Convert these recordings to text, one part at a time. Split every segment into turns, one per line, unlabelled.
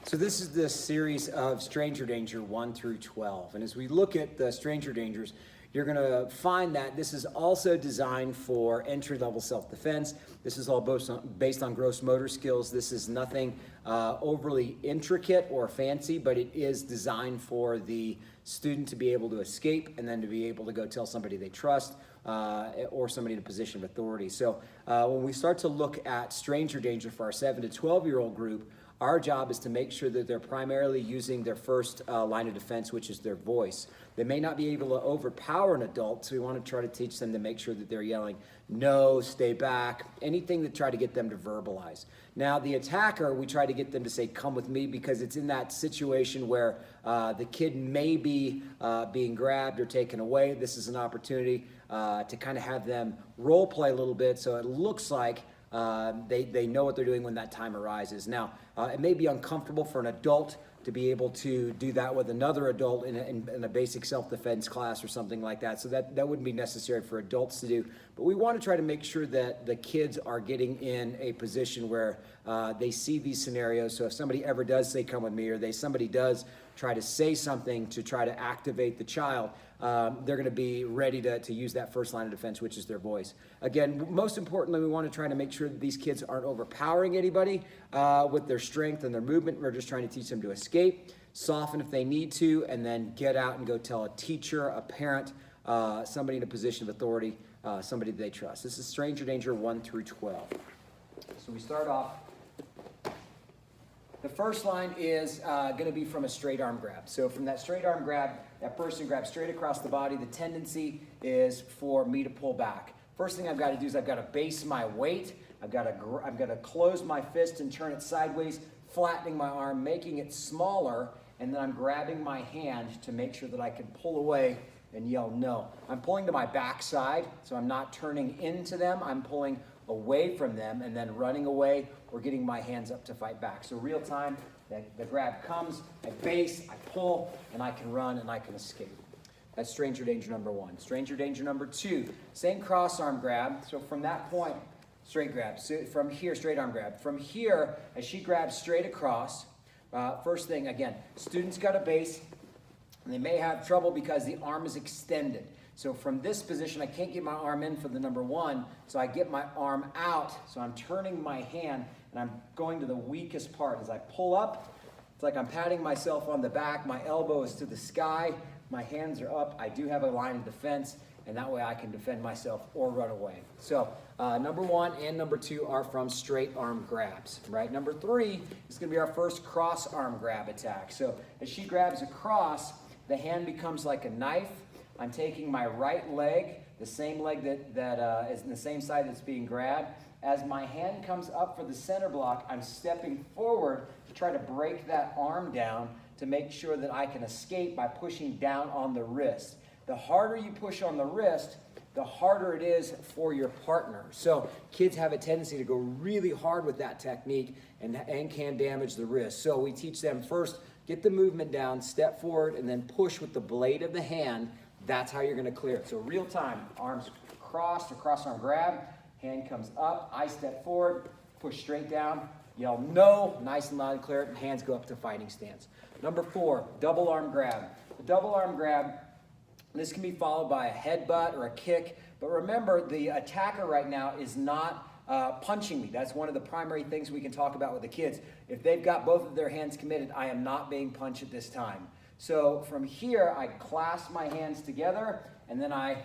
So this is the series of Stranger Danger 1 through 12. And as we look at the Stranger Dangers, you're going to find that this is also designed for entry-level self-defense. This is all based on gross motor skills. This is nothing overly intricate or fancy, but it is designed for the student to be able to escape and then to be able to go tell somebody they trust or somebody in a position of authority. So when we start to look at Stranger Danger for our 7 to 12-year-old group, our job is to make sure that they're primarily using their first line of defense, which is their voice. They may not be able to overpower an adult, so we want to try to teach them to make sure that they're yelling, no, stay back, anything to try to get them to verbalize. Now, the attacker, we try to get them to say, come with me, because it's in that situation where the kid may be being grabbed or taken away. This is an opportunity to kind of have them role play a little bit so it looks like they know what they're doing when that time arises. Now, it may be uncomfortable for an adult to be able to do that with another adult in a basic self-defense class or something like that. So that wouldn't be necessary for adults to do. But we want to try to make sure that the kids are getting in a position where they see these scenarios. So if somebody ever does say, come with me, or somebody does try to say something to try to activate the child, they're going to be ready to use that first line of defense, which is their voice. Again, most importantly, we want to try to make sure that these kids aren't overpowering anybody with their strength and their movement. We're just trying to teach them to escape, soften if they need to, and then get out and go tell a teacher, a parent, somebody in a position of authority, somebody that they trust. This is Stranger Danger 1 through 12. So we start off. The first line is going to be from a straight arm grab. So from that straight arm grab, that person grabs straight across the body. The tendency is for me to pull back. First thing I've got to do is I've got to base my weight. I've got to close my fist and turn it sideways, flattening my arm, making it smaller, and then I'm grabbing my hand to make sure that I can pull away and yell no. I'm pulling to my backside, so I'm not turning into them. I'm pulling away from them and then running away or getting my hands up to fight back. So real time, the grab comes, I base, I pull, and I can run and I can escape. That's Stranger Danger number 1. Stranger Danger number 2, same cross arm grab. So from that point, straight grab. So from here, straight arm grab. From here, as she grabs straight across, first thing, again, students got a base, and they may have trouble because the arm is extended. So from this position, I can't get my arm in for the number 1, so I get my arm out. So I'm turning my hand, and I'm going to the weakest part. As I pull up, it's like I'm patting myself on the back. My elbow is to the sky. My hands are up. I do have a line of defense, and that way I can defend myself or run away. So number 1 and number 2 are from straight arm grabs, right? Number 3 is going to be our first cross arm grab attack. So as she grabs across, the hand becomes like a knife. I'm taking my right leg, the same leg that is in the same side that's being grabbed. As my hand comes up for the center block, I'm stepping forward to try to break that arm down to make sure that I can escape by pushing down on the wrist. The harder you push on the wrist, the harder it is for your partner. So kids have a tendency to go really hard with that technique and can damage the wrist. So we teach them first, get the movement down, step forward, and then push with the blade of the hand. That's how you're going to clear it. So real time, arms crossed, or cross arm grab, hand comes up, I step forward, push straight down, yell no, nice and loud and clear, and hands go up to fighting stance. Number 4, double arm grab. The double arm grab, this can be followed by a headbutt or a kick, but remember the attacker right now is not punching me. That's one of the primary things we can talk about with the kids. If they've got both of their hands committed, I am not being punched at this time. So from here, I clasp my hands together, and then I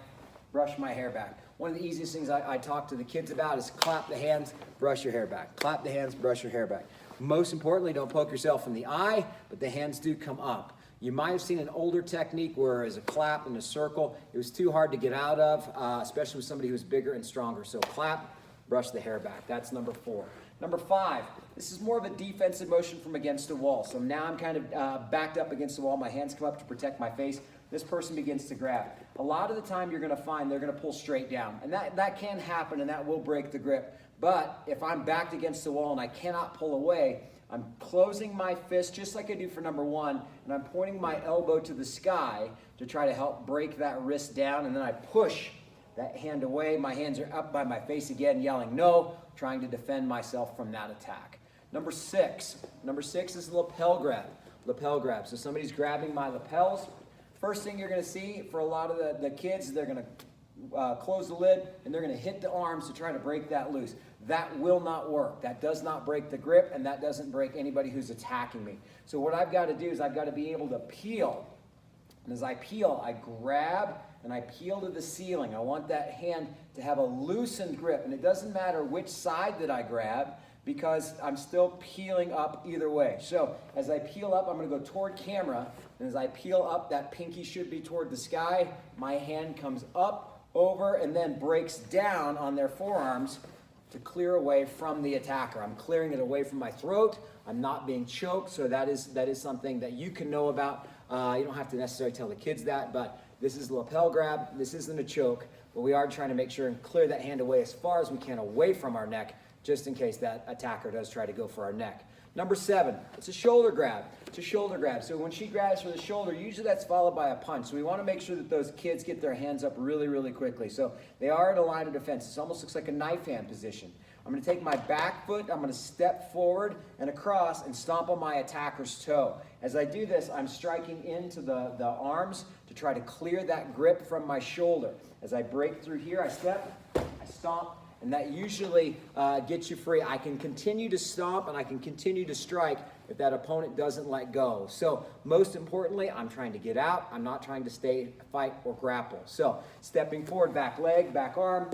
brush my hair back. One of the easiest things I talk to the kids about is clap the hands, brush your hair back. Clap the hands, brush your hair back. Most importantly, don't poke yourself in the eye, but the hands do come up. You might have seen an older technique where as a clap in a circle, it was too hard to get out of, especially with somebody who's bigger and stronger. So clap, brush the hair back. That's number 4. Number 5, this is more of a defensive motion from against a wall. So now I'm kind of backed up against the wall. My hands come up to protect my face. This person begins to grab. A lot of the time you're going to find they're going to pull straight down. And that can happen, and that will break the grip. But if I'm backed against the wall and I cannot pull away, I'm closing my fist just like I do for number 1, and I'm pointing my elbow to the sky to try to help break that wrist down, and then I push that hand away. My hands are up by my face again, yelling no, trying to defend myself from that attack. Number six is lapel grab. Lapel grab. So somebody's grabbing my lapels. First thing you're going to see for a lot of the kids, they're going to close the lid and they're going to hit the arms to try to break that loose. That will not work. That does not break the grip, and that doesn't break anybody who's attacking me. So what I've got to do is I've got to be able to peel. And as I peel, I grab and I peel to the ceiling. I want that hand to have a loosened grip. And it doesn't matter which side that I grab because I'm still peeling up either way. So as I peel up, I'm going to go toward camera. And as I peel up, that pinky should be toward the sky. My hand comes up, over, and then breaks down on their forearms to clear away from the attacker. I'm clearing it away from my throat. I'm not being choked. So that is something that you can know about. You don't have to necessarily tell the kids that, but this is a lapel grab. This isn't a choke, but we are trying to make sure and clear that hand away as far as we can away from our neck, just in case that attacker does try to go for our neck. Number 7, it's a shoulder grab. It's a shoulder grab. So when she grabs for the shoulder, usually that's followed by a punch. So we want to make sure that those kids get their hands up really, really quickly. So they are in a line of defense. It almost looks like a knife hand position. I'm going to take my back foot, I'm going to step forward and across and stomp on my attacker's toe. As I do this, I'm striking into the arms to try to clear that grip from my shoulder. As I break through here, I step, I stomp, and that usually gets you free. I can continue to stomp and I can continue to strike if that opponent doesn't let go. So most importantly, I'm trying to get out. I'm not trying to stay, fight, or grapple. So stepping forward, back leg, back arm,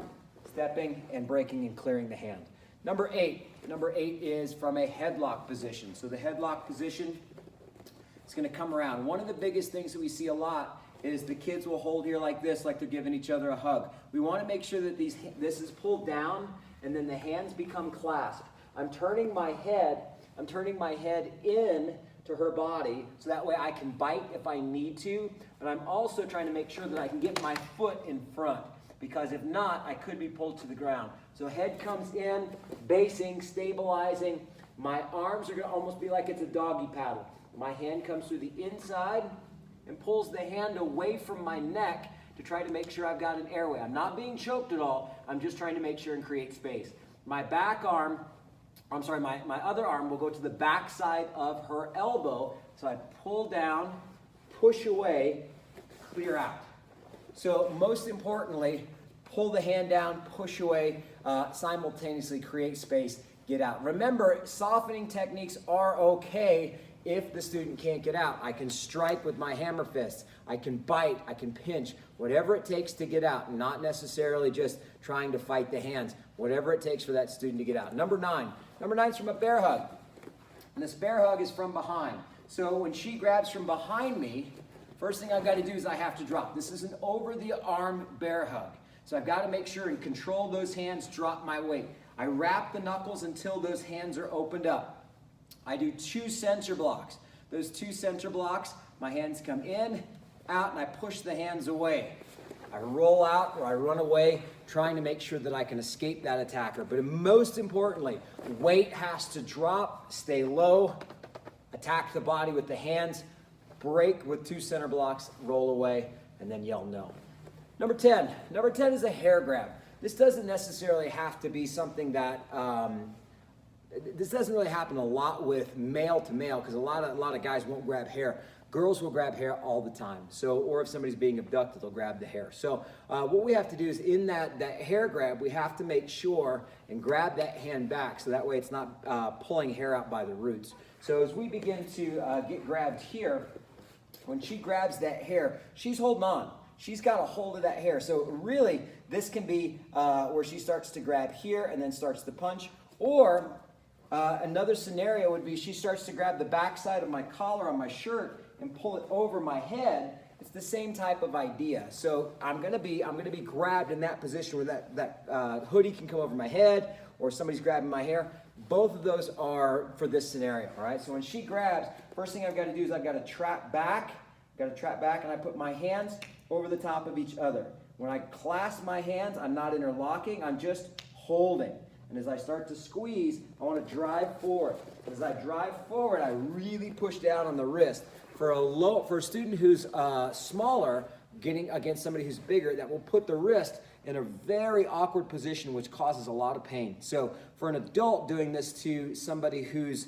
stepping and breaking and clearing the hand. Number 8 is from a headlock position. So the headlock position is going to come around. One of the biggest things that we see a lot is the kids will hold here like this, like they're giving each other a hug. We want to make sure that this is pulled down and then the hands become clasped. I'm turning my head in to her body so that way I can bite if I need to, but I'm also trying to make sure that I can get my foot in front, because if not, I could be pulled to the ground. So head comes in, basing, stabilizing. My arms are going to almost be like it's a doggy paddle. My hand comes through the inside and pulls the hand away from my neck to try to make sure I've got an airway. I'm not being choked at all. I'm just trying to make sure and create space. My other arm will go to the back side of her elbow. So I pull down, push away, clear out. So most importantly, pull the hand down, push away, simultaneously create space, get out. Remember, softening techniques are okay if the student can't get out. I can strike with my hammer fists. I can bite, I can pinch, whatever it takes to get out, not necessarily just trying to fight the hands, whatever it takes for that student to get out. Number 9 is from a bear hug. And this bear hug is from behind. So when she grabs from behind me, first thing I've got to do is I have to drop. This is an over the arm bear hug. So I've got to make sure and control those hands, drop my weight. I wrap the knuckles until those hands are opened up. I do 2 center blocks. Those 2 center blocks, my hands come in, out, and I push the hands away. I roll out or I run away, trying to make sure that I can escape that attacker. But most importantly, weight has to drop, stay low, attack the body with the hands, break with 2 center blocks, roll away, and then yell no. Number 10 is a hair grab. This doesn't necessarily have to be something that, this doesn't really happen a lot with male to male, because a lot of guys won't grab hair. Girls will grab hair all the time. So, or if somebody's being abducted, they'll grab the hair. So what we have to do is in that hair grab, we have to make sure and grab that hand back so that way it's not pulling hair out by the roots. So as we begin to get grabbed here, when she grabs that hair, she's holding on. She's got a hold of that hair. So really, this can be where she starts to grab here and then starts to punch. Or another scenario would be she starts to grab the backside of my collar on my shirt and pull it over my head. It's the same type of idea. So I'm gonna be grabbed in that position where that hoodie can come over my head, or somebody's grabbing my hair. Both of those are for this scenario, all right? So when she grabs, first thing I've got to do is I've got to trap back. And I put my hands over the top of each other. When I clasp my hands, I'm not interlocking, I'm just holding. And as I start to squeeze, I want to drive forward. As I drive forward, I really push down on the wrist. For a student who's smaller, getting against somebody who's bigger, that will put the wrist in a very awkward position, which causes a lot of pain. So for an adult doing this to somebody who's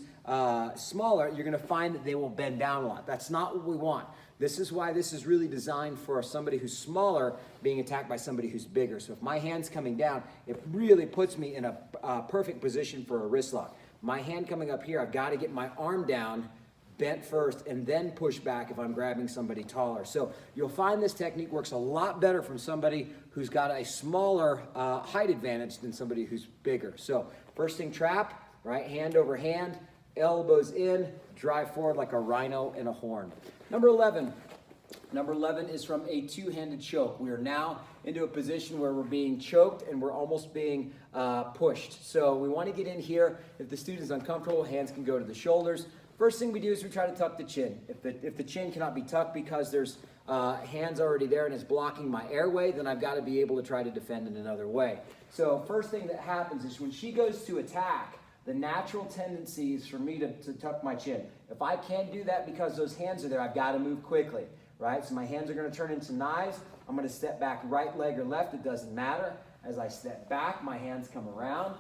smaller, you're gonna find that they will bend down a lot. That's not what we want. This is why this is really designed for somebody who's smaller being attacked by somebody who's bigger. So if my hand's coming down, it really puts me in a perfect position for a wrist lock. My hand coming up here, I've got to get my arm down, bent first, and then push back if I'm grabbing somebody taller. So you'll find this technique works a lot better from somebody who's got a smaller height advantage than somebody who's bigger. So first thing, trap, right hand over hand, elbows in, drive forward like a rhino in a horn. Number 11. Number 11 is from a two-handed choke. We are now into a position where we're being choked and we're almost being pushed. So we want to get in here. If the student's uncomfortable, hands can go to the shoulders. First thing we do is we try to tuck the chin. If the chin cannot be tucked because there's hands already there and it's blocking my airway, then I've got to be able to try to defend in another way. So first thing that happens is when she goes to attack, the natural tendency is for me to tuck my chin. If I can't do that because those hands are there, I've got to move quickly, right? So my hands are going to turn into knives. I'm going to step back right leg or left. It doesn't matter. As I step back, my hands come around.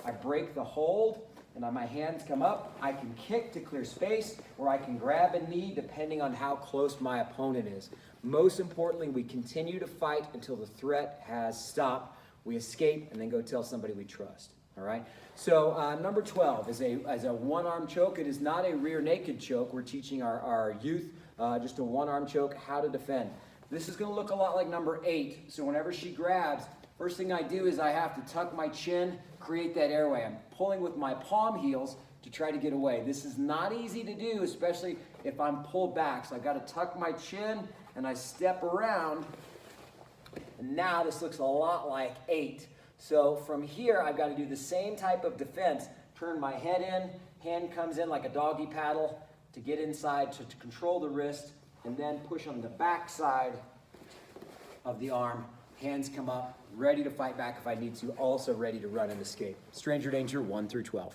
I break the hold, and my hands come up. I can kick to clear space, or I can grab a knee depending on how close my opponent is. Most importantly, we continue to fight until the threat has stopped. We escape and then go tell somebody we trust. All right. So number 12 is a one-arm choke. It is not a rear naked choke. We're teaching our youth just a one-arm choke, how to defend. This is going to look a lot like number 8. So whenever she grabs, first thing I do is I have to tuck my chin, create that airway. I'm pulling with my palm heels to try to get away. This is not easy to do, especially if I'm pulled back. So I've got to tuck my chin and I step around. And now this looks a lot like 8. So from here, I've got to do the same type of defense. Turn my head in, hand comes in like a doggy paddle to get inside to control the wrist, and then push on the back side of the arm. Hands come up, ready to fight back if I need to, also ready to run and escape. Stranger danger 1 through 12.